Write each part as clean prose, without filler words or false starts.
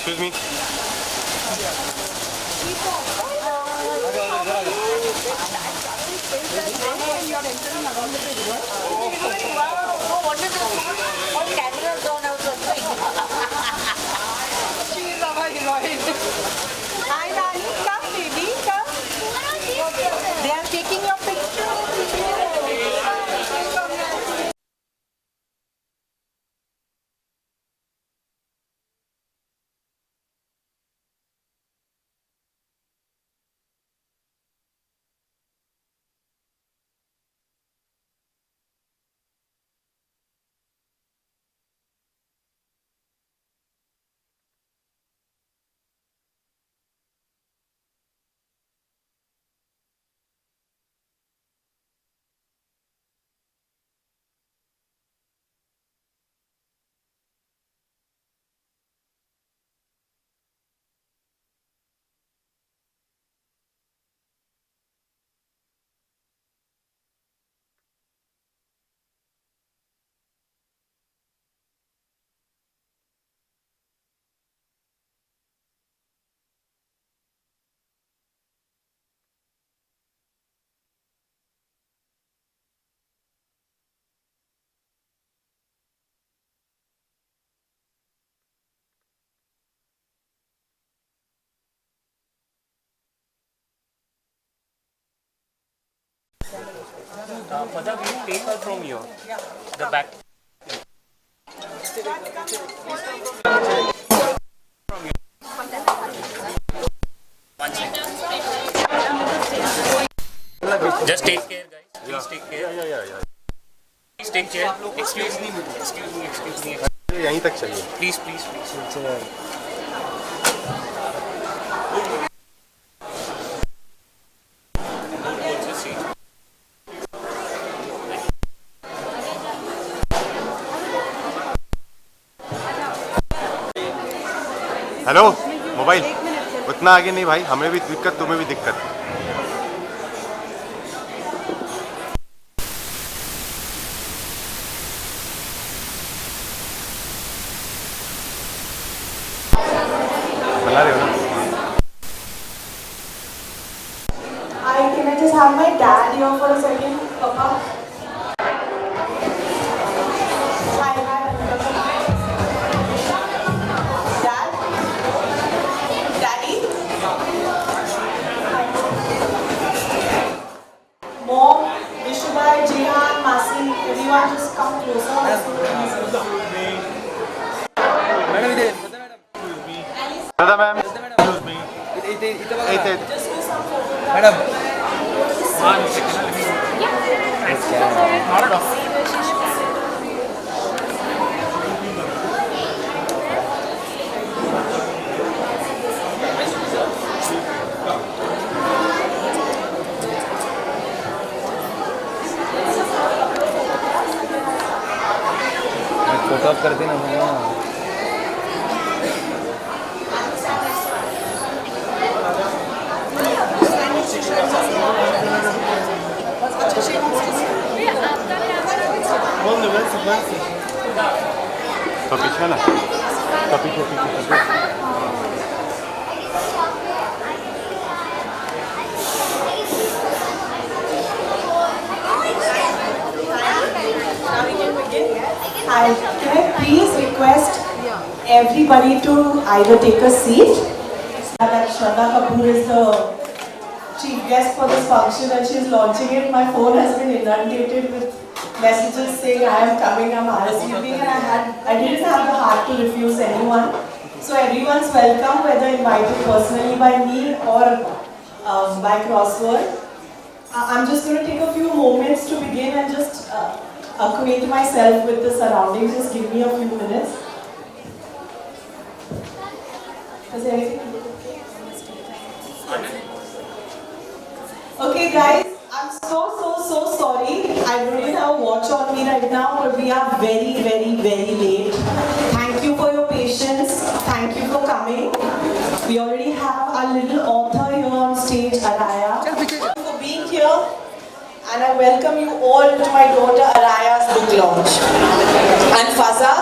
Excuse me. Hi, Nani, come, baby, come. They are taking your picture. For that, we take her from here. The back. Just take care, guys. Please take care. Yeah. Please take care. Excuse me. यहीं तक चाहिए. Please. Hello mobile उतना आगे नहीं भाई, हमें भी दिक्कत तुम्हें भी दिक्कत. बना रहे हो ना? Hi, can I just have my dad here for a second, Papa? Hi. Dad? Daddy? Mom, Vishubai, Jihan, Masi, everyone just come closer. Shraddha ma'am. Just do some photos. Madam. Photo up कर देना भैया. तो पीछे ना, तो पीछे. Hi, can I please request everybody to either take a seat? That Shraddha Kapoor is the chief guest for this function and she's launching it. My phone has been inundated with messages saying I am coming, I'm RSVPing, and I didn't have the heart to refuse anyone. So everyone's welcome, whether invited personally by me or by Crossword. I'm just going to take a few moments to begin and just acquaint myself with the surroundings. Just give me a few minutes. Is everything okay? Okay guys, I'm so sorry. I don't even have a watch on me right now, but we are very late. Thank you for your patience. Thank you for coming. We already have our little author here on stage, Arya. Thank you for being here. And I welcome you all to my daughter Arya's book launch. I'm Faza,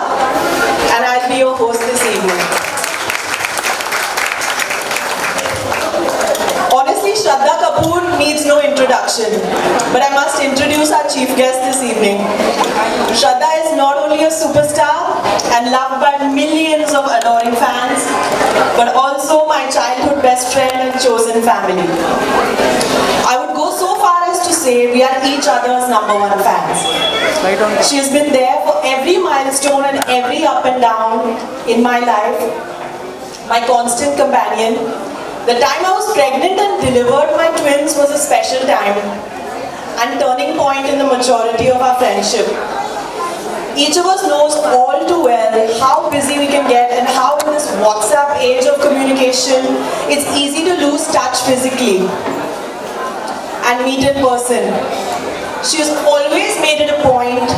and I'll be your host this evening. introduction, but I must introduce our chief guest this evening. Shraddha is not only a superstar and loved by millions of adoring fans, but also my childhood best friend and chosen family. I would go so far as to say we are each other's #1 fans. She has been there for every milestone and every up and down in my life, my constant companion. The time I was pregnant and delivered my twins was a special time and turning point in the maturity of our friendship. Each of us knows all too well how busy we can get and how in this WhatsApp age of communication, it's easy to lose touch physically and meet in person. She has always made it a point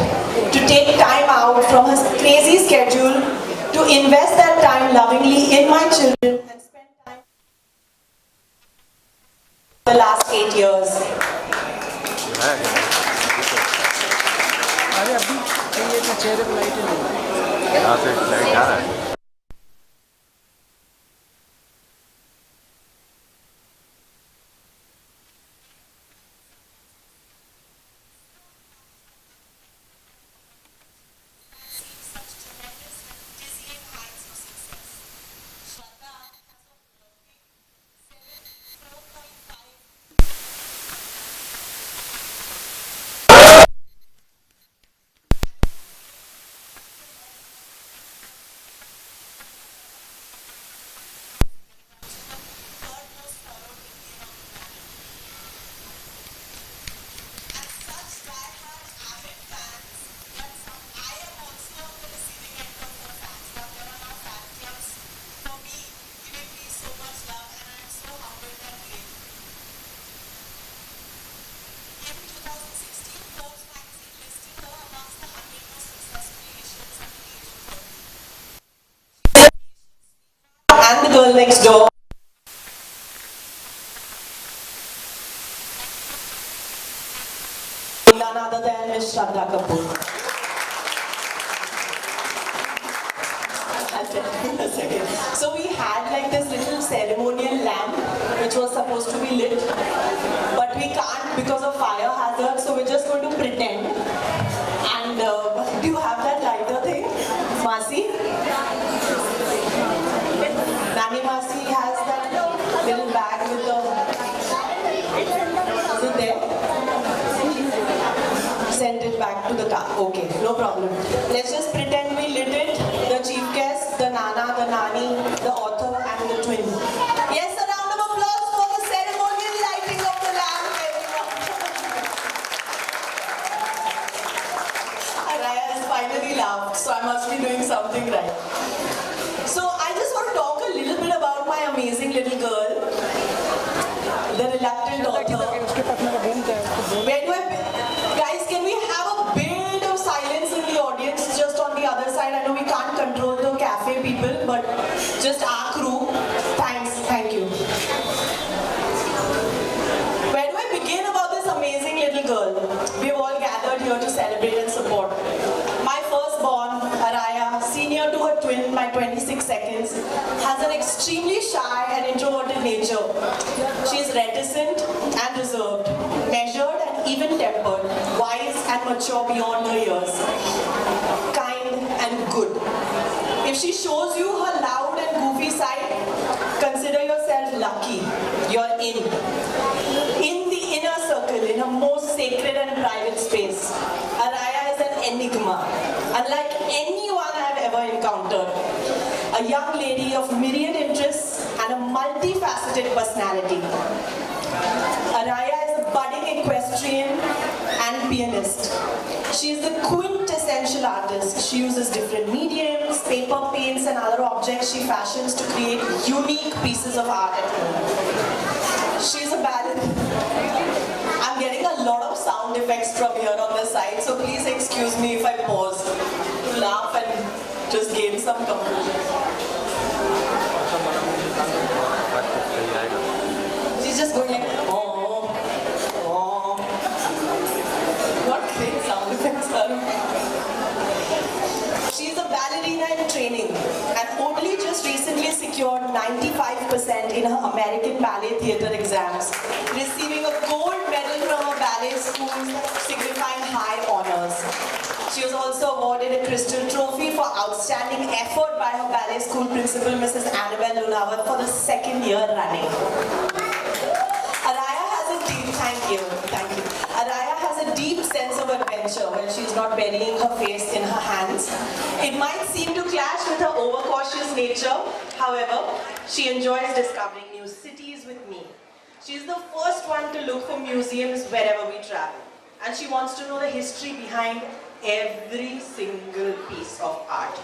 to take time out from her crazy schedule to invest that time lovingly in my children and spend time the last 8 years. अरे अभी ये ना चेहरे पे light नहीं यहाँ से light आ रहा है And the girl next door. None other than Miss Shraddha Kapoor. I'll tell you in a second. So we had like this little ceremonial lamp which was supposed to be lit, but we can't because of fire hazard, so we're just going to pretend. And do you have that lighter thing? Masi? Nani Masi has that little bag with the... Is it there? Send it back to the car. Okay, no problem. Let's just pretend we lit it. The chief guest, the Nana, the Nani, the author and the twin. Yes, a round of applause for the ceremonial lighting of the lamp, everyone. Arya has finally laughed, so I must be doing something right. So I just want to talk a little bit about my amazing little girl, the reluctant author. उसके पास मेरा boom क्या है उसको बोल Where do I... Guys, can we have a bit of silence in the audience just on the other side? I know we can't control the cafe people, but just our crew. Thanks, thank you. Where do I begin about this amazing little girl? We've all gathered here to celebrate and support. My firstborn, Arya, senior to her twin by 26 seconds, has an extremely shy and introverted nature. She is reticent and reserved, measured and even-tempered, wise and mature beyond her years, kind and good. If she shows you her loud and goofy side, consider yourself lucky. You're in the inner circle, in her most sacred and private space. Arya is an enigma, unlike anyone I've ever encountered. A young lady of myriad interests and a multifaceted personality. Arya is a budding equestrian and pianist. She is the quintessential artist. She uses different mediums, paper, paints and other objects she fashions to create unique pieces of art at home. She is a ballerina. I'm getting a lot of sound effects from here on the side, so please excuse me if I pause to laugh and just gain some composure. She's just going like, oh, oh. What great sound effects are. She's a ballerina in training and only just recently secured 95% in her American Ballet Theatre exams, receiving a gold medal from her schools signifying high honors. She was also awarded a Crystal Trophy for outstanding effort by her ballet school principal, Mrs. Annabelle Lunawat, for the second year running. Arya has a deep, thank you. Arya has a deep sense of adventure when she's not burying her face in her hands. It might seem to clash with her overcautious nature. However, she enjoys discovering new cities with me. She's the first one to look for museums wherever we travel. And she wants to know the history behind every single piece of art.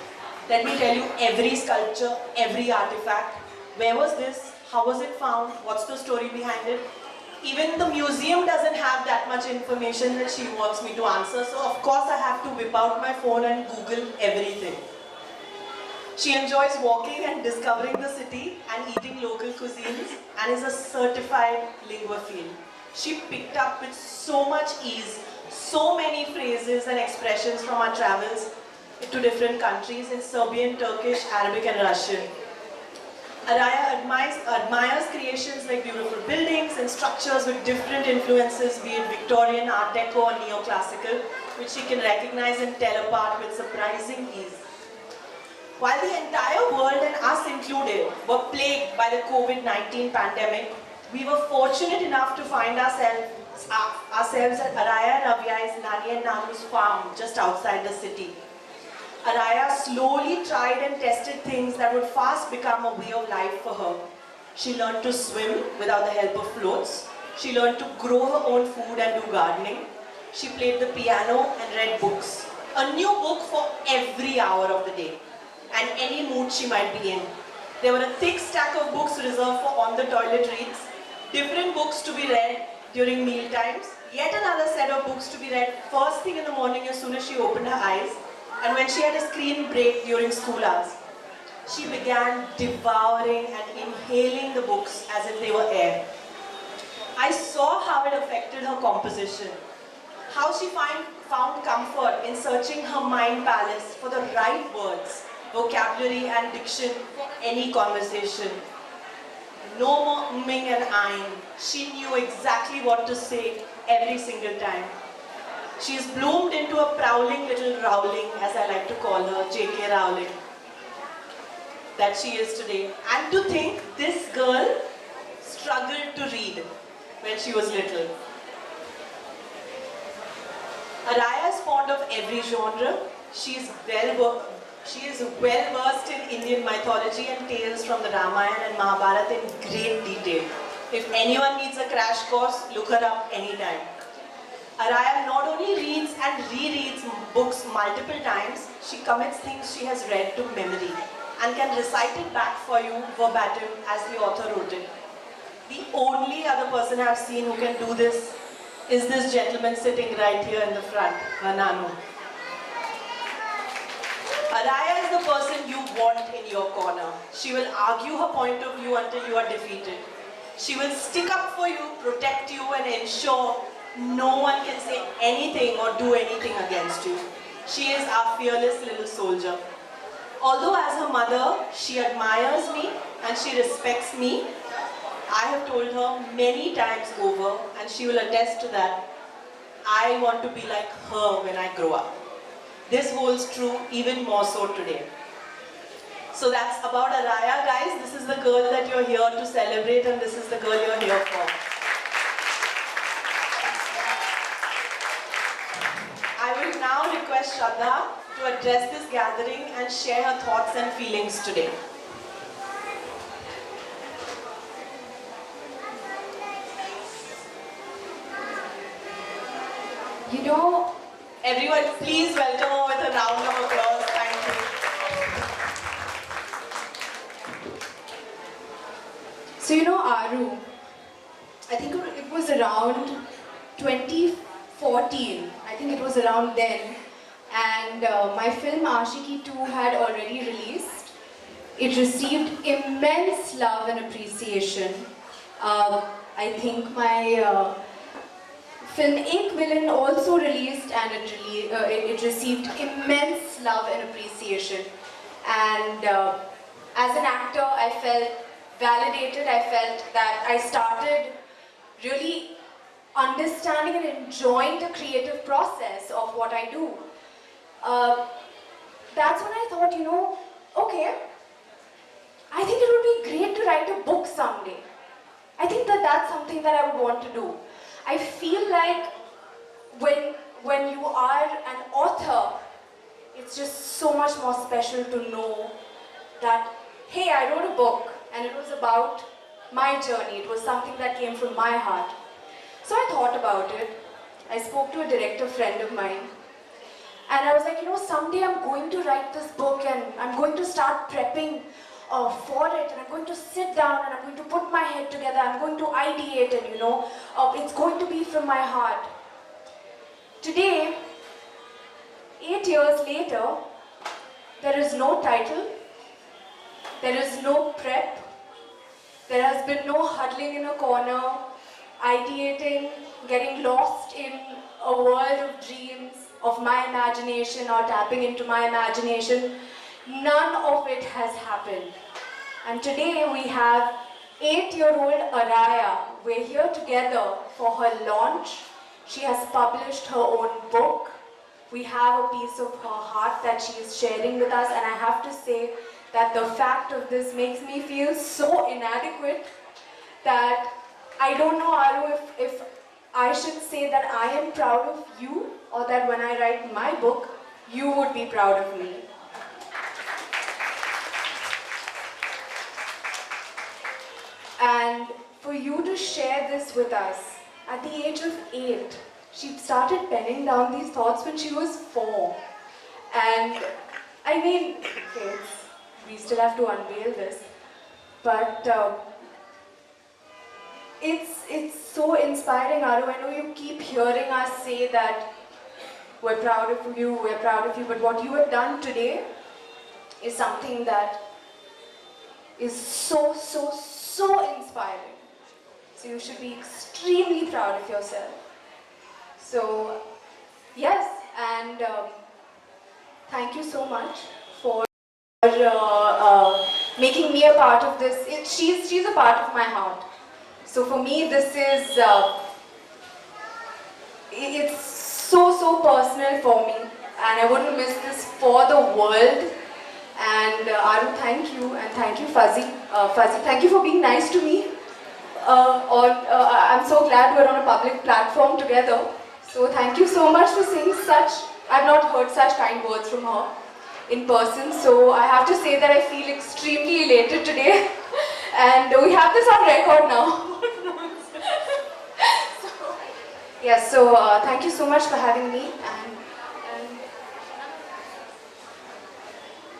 Let me tell you, every sculpture, every artifact, where was this, how was it found, what's the story behind it. Even the museum doesn't have that much information that she wants me to answer, so of course I have to whip out my phone and Google everything. She enjoys walking and discovering the city and eating local cuisines and is a certified linguophile. She picked up with so much ease so many phrases and expressions from our travels to different countries in Serbian, Turkish, Arabic and Russian. Arya admires creations like beautiful buildings and structures with different influences, be it Victorian, Art Deco or Neoclassical, which she can recognize and tell apart with surprising ease. While the entire world and us included were plagued by the COVID-19 pandemic, we were fortunate enough to find ourselves at Arya and Avyai's Nani and Nanu's farm just outside the city. Arya slowly tried and tested things that would fast become a way of life for her. She learned to swim without the help of floats. She learned to grow her own food and do gardening. She played the piano and read books. A new book for every hour of the day and any mood she might be in. There were a thick stack of books reserved for on-the-toilet reads, different books to be read during meal times, yet another set of books to be read first thing in the morning as soon as she opened her eyes, and when she had a screen break during school hours. She began devouring and inhaling the books as if they were air. I saw how it affected her composition, how she found comfort in searching her mind palace for the right words, vocabulary and diction for any conversation. No more umming and ahhing. She knew exactly what to say every single time. She's bloomed into a prowling little Rowling, as I like to call her, J.K. Rowling, that she is today. And to think this girl struggled to read when she was little. Arya is fond of every genre. She is well versed in Indian mythology and tales from the Ramayana and Mahabharata in great detail. If anyone needs a crash course, look her up anytime. Arya not only reads and rereads books multiple times, she commits things she has read to memory and can recite it back for you verbatim as the author wrote it. The only other person I've seen who can do this is this gentleman sitting right here in the front, her Nanu. Arya is the person you want in your corner. She will argue her point of view until you are defeated. She will stick up for you, protect you and ensure no one can say anything or do anything against you. She is our fearless little soldier. Although as her mother, she admires me and she respects me, I have told her many times over, and she will attest to that, I want to be like her when I grow up. This holds true even more so today. So that's about Arya, guys. This is the girl that you're here to celebrate and this is the girl you're here for. I will now request Shraddha to address this gathering and share her thoughts and feelings today. You know, Everyone, please welcome her with a round of applause. Thank you. so you know Aru, I think it was around 2014, I think it was around then, and my film Ashiki 2 had already released. It received immense love and appreciation. I think my film Ek Villain also released and it received immense love and appreciation. And as an actor, I felt validated. I felt that I started really understanding and enjoying the creative process of what I do. That's when I thought, okay, I think it would be great to write a book someday. I think that that's something that I would want to do. I feel like when you are an author, it's just so much more special to know that, hey, I wrote a book and it was about my journey. It was something that came from my heart. So I thought about it. I spoke to a director friend of mine and I was like, someday I'm going to write this book and I'm going to start prepping for it, and I'm going to sit down and I'm going to put my head together, I'm going to ideate, and it's going to be from my heart. Today, 8 years later, there is no title, there is no prep, there has been no huddling in a corner, ideating, getting lost in a world of dreams, of my imagination or tapping into my imagination. None of it has happened. And today we have 8-year-old Arya. We're here together for her launch. She has published her own book. We have a piece of her heart that she is sharing with us, and I have to say that the fact of this makes me feel so inadequate that I don't know, Aru, if I should say that I am proud of you, or that when I write my book, you would be proud of me. And for you to share this with us at the age of 8, she started penning down these thoughts when she was 4. And I mean, okay, we still have to unveil this, but it's so inspiring, Aru. I know you keep hearing us say that we're proud of you, but what you have done today is something that is so inspiring. So you should be extremely proud of yourself. So, yes, and thank you so much for making me a part of this. She's a part of my heart. So for me, this is, it's so personal for me, and I wouldn't miss this for the world. And Aru, thank you, and thank you, Fuzzy. Fuzzy, thank you for being nice to me. I'm so glad we're on a public platform together. So thank you so much for saying such. I've not heard such kind words from her in person. So I have to say that I feel extremely elated today, and we have this on record now. So thank you so much for having me. And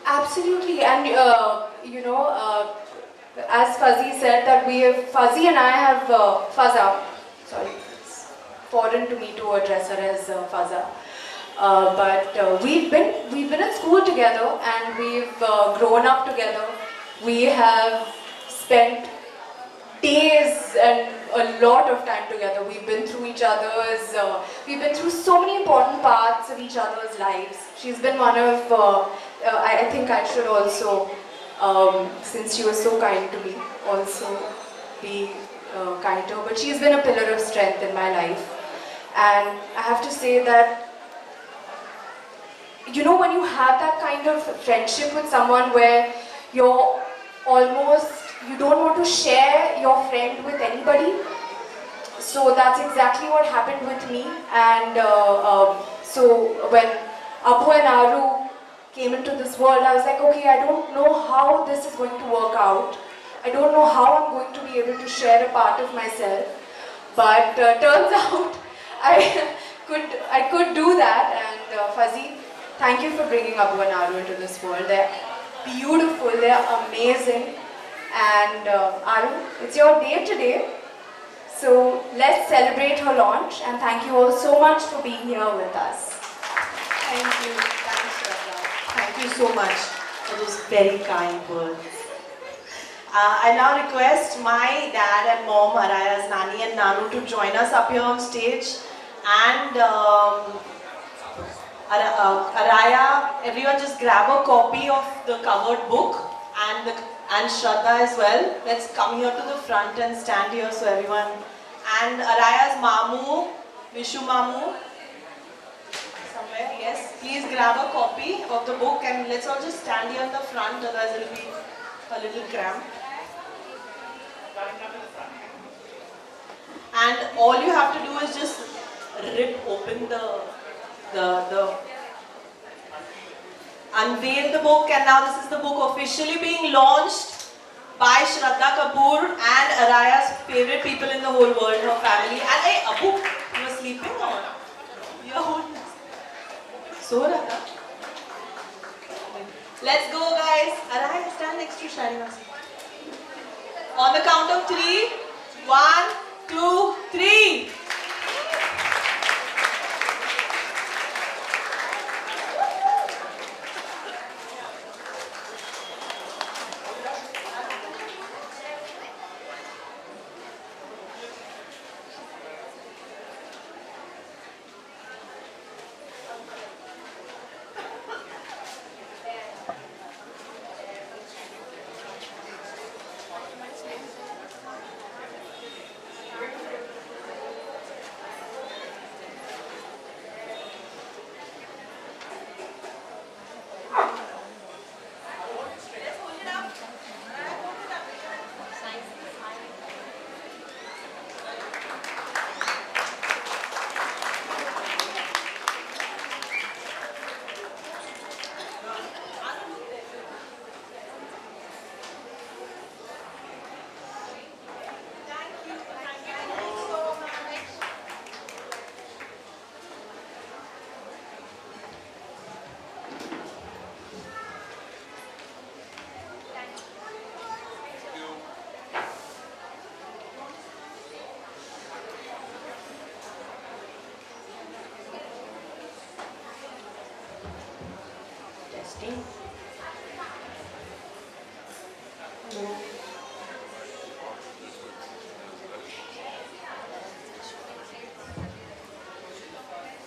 absolutely, and as Fuzzy said, that Fuzzy and I have Fuzza. Sorry, it's foreign to me to address her as Fuzza. But we've been at school together, and we've grown up together. We have spent days and a lot of time together. We've been through each other's, we've been through so many important parts of each other's lives. She's been one of, I think I should also, since she was so kind to me, also be kind to her. But she's been a pillar of strength in my life. And I have to say that, when you have that kind of friendship with someone where you're you don't want to share your friend with anybody. So that's exactly what happened with me. And so when Abu and Aru came into this world, I was like, okay, I don't know how this is going to work out. I don't know how I'm going to be able to share a part of myself. But turns out I could do that. And Fuzzy, thank you for bringing Abu and Aru into this world. They're beautiful, they're amazing. And Aru, it's your day today. So let's celebrate her launch, and thank you all so much for being here with us. Thank you. Thanks, Shraddha. Thank you so much for those very kind words. I now request my dad and mom, Arya's Nani and Nanu, to join us up here on stage. And Arya, everyone just grab a copy of the covered book, and Shraddha as well. Let's come here to the front and stand here so everyone And Araya's Mamu, Vishu Mamu, somewhere, yes. Please grab a copy of the book and let's all just stand here in the front, otherwise it will be a little cramped. And all you have to do is just rip open the unveil the book, and now this is the book officially being launched by Shraddha Kapoor and Arya's favorite people in the whole world, her family. And hey, Abu, you were sleeping or? You're so Radha. Let's go, guys. Arya, stand next to Shraddha. On the count of 3. 1, 2, 3.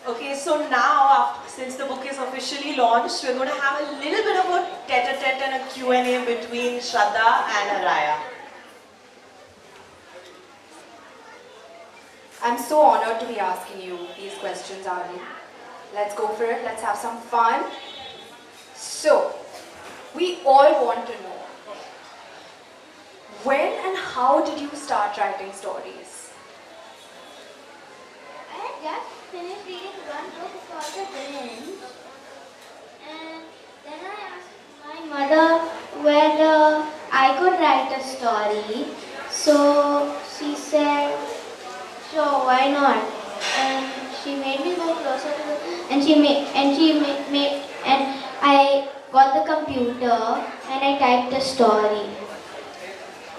Okay, so now, since the book is officially launched, we're going to have a little bit of a tete-a-tete and a Q&A between Shraddha and Arya. I'm so honored to be asking you these questions, Arya. Let's go for it. Let's have some fun. So, we all want to know, when and how did you start writing stories? I had just finished reading one book called The Prince, and then I asked my mother whether I could write a story. So she said, "Sure, why not?" And she made me go closer to the, and I got the computer and I typed the story.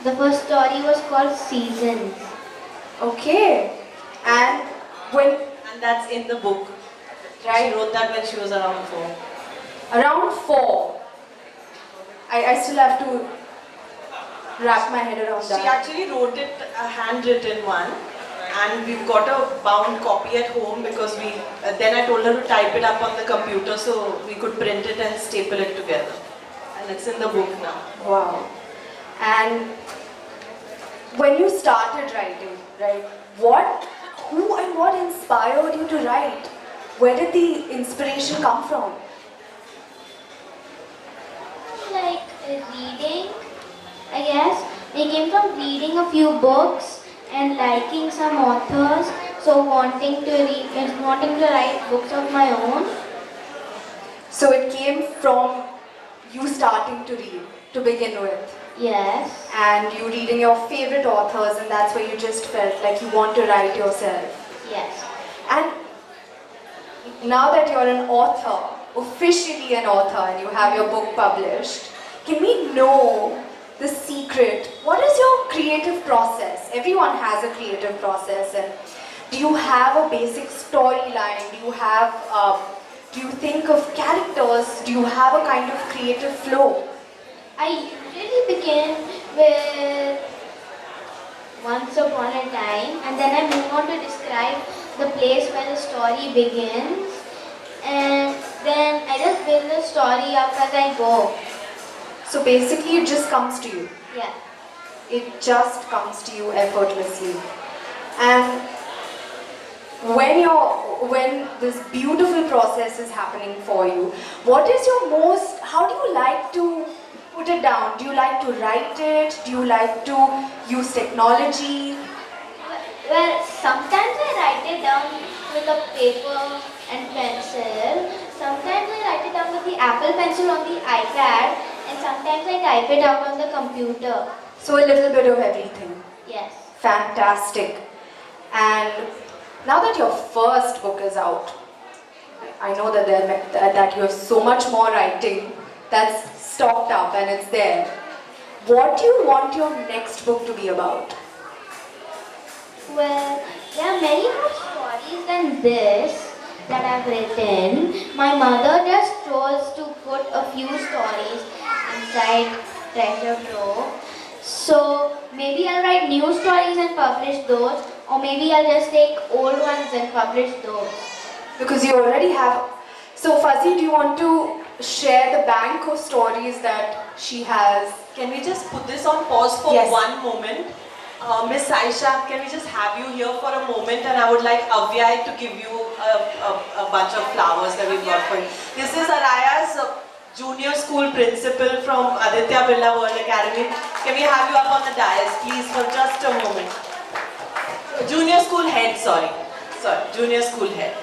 The first story was called Seasons. Okay. And And that's in the book. right? She wrote that when she was around 4. Around 4. I still have to wrap my head around She that. actually wrote it a handwritten one, and we've got a bound copy at home because we. Then I told her to type it up on the computer so we could print it and staple it together. And it's in the book now. Wow. And when you started writing, right, who and what inspired you to write? Where did the inspiration come from? Like reading, I guess. It came from reading a few books and liking some authors, so wanting to write books of my own. So it came from you starting to read to begin with. Yes. And you reading your favorite authors, and that's where you just felt like you want to write yourself. Yes. And now that you're an author, officially an author, and you have your book published, can we know the secret? What is your creative process? Everyone has a creative process, and do you have a basic storyline? Do you think of characters? Do you have a kind of creative flow? I usually begin with once upon a time, and then I move on to describe the place where the story begins, and then I just build the story up as I go. So basically it just comes to you. Yeah. It just comes to you effortlessly. And when this beautiful process is happening for you, what is your most, how do you like to put it down? Do you like to write it? Do you like to use technology? Well, sometimes I write it down with a paper and pencil. Sometimes I write it down with the Apple Pencil on the iPad, and sometimes I type it out on the computer. So a little bit of everything. Yes. Fantastic. And now that your first book is out, I know that that you have so much more writing that's stocked up and it's there. What do you want your next book to be about? Well, there are many more stories than this that I've written. My mother just chose to put a few stories inside Treasure Trove. So maybe I'll write new stories and publish those, or maybe I'll just take old ones and publish those. Because you already have. So Fuzzy, do you want to share the bank of stories that she has? Can we just put this on pause for Yes. one moment? Miss Aisha, can we just have you here for a moment, and I would like Avyay to give you a bunch of flowers that we've got for you. This is Arya's junior school principal from Aditya Birla World Academy. Can we have you up on the dais, please, for just a moment? Junior school head, sorry, junior school head.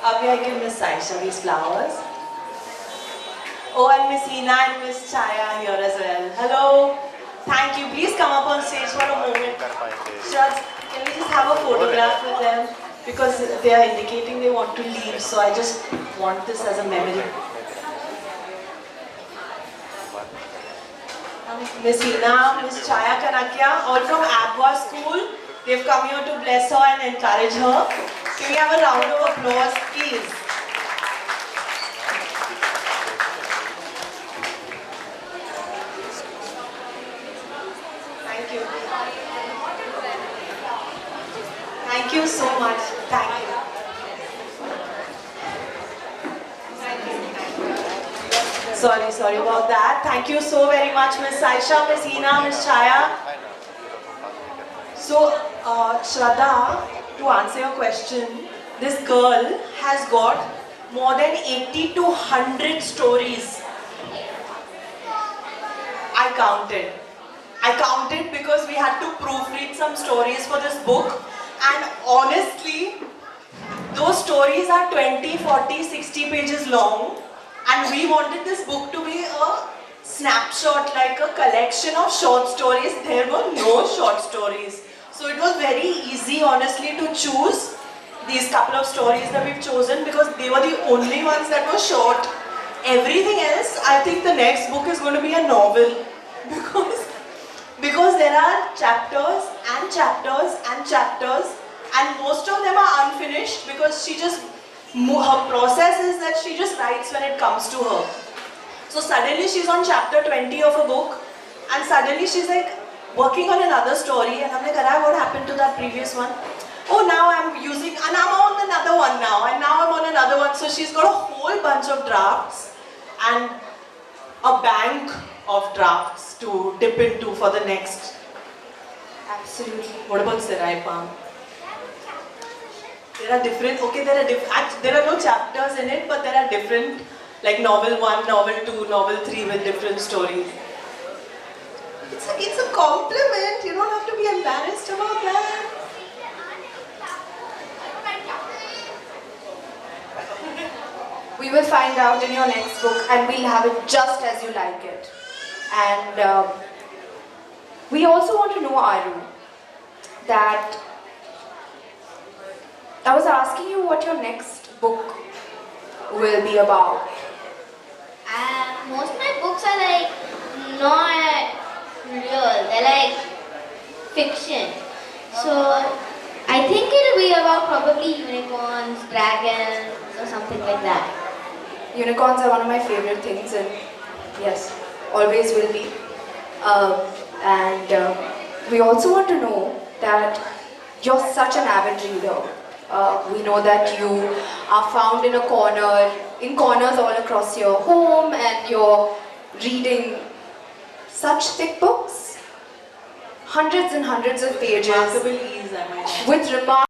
Avyay, give Miss Aisha these flowers. Oh, and Miss Ina and Miss Chaya here as well. Hello. Thank you. Please come up on stage for a moment. Shraddha, can we just have a photograph with them? Because they are indicating they want to leave, so I just want this as a memory. Miss Ina, Miss Chaya Kanakia, all from Abwa School. They've come here to bless her and encourage her. Can we have a round of applause, please? Thank you. Thank you so much. Thank you. Sorry about that. Thank you so very much, Miss Aisha, Miss Ina, Miss Chaya. So, Shraddha, to answer your question, this girl has got more than 80 to 100 stories. I counted because we had to proofread some stories for this book, and honestly, those stories are 20, 40, 60 pages long, and we wanted this book to be a snapshot, like a collection of short stories. There were no short stories. So it was very easy, honestly, to choose these couple of stories that we've chosen because they were the only ones that were short. Everything else, I think the next book is going to be a novel because there are chapters and chapters and chapters, and most of them are unfinished because her process is that she just writes when it comes to her. So suddenly she's on chapter 20 of a book, and suddenly she's like working on another story, and I'm like, Arya, what happened to that previous one? Oh, now I'm on another one now, and now I'm on another one. So she's got a whole bunch of drafts and a bank of drafts to dip into for the next. Absolutely. What about Sarai Palm? There are different, there are no chapters in it, but there are different, like novel 1, novel 2, novel 3 with different stories. It's a compliment, you don't have to be embarrassed about that. We will find out in your next book, and we'll have it just as you like it. And we also want to know, Aru, that I was asking you what your next book will be about. Most of my books are like not real, they're like fiction. So I think it'll be about probably unicorns, dragons, or something like that. Unicorns are one of my favorite things, and yes, always will be. We also want to know that you're such an avid reader. We know that you are found in corners all across your home, and you're reading such thick books, hundreds and hundreds of pages. Remarkable ease. I might add. With remarks.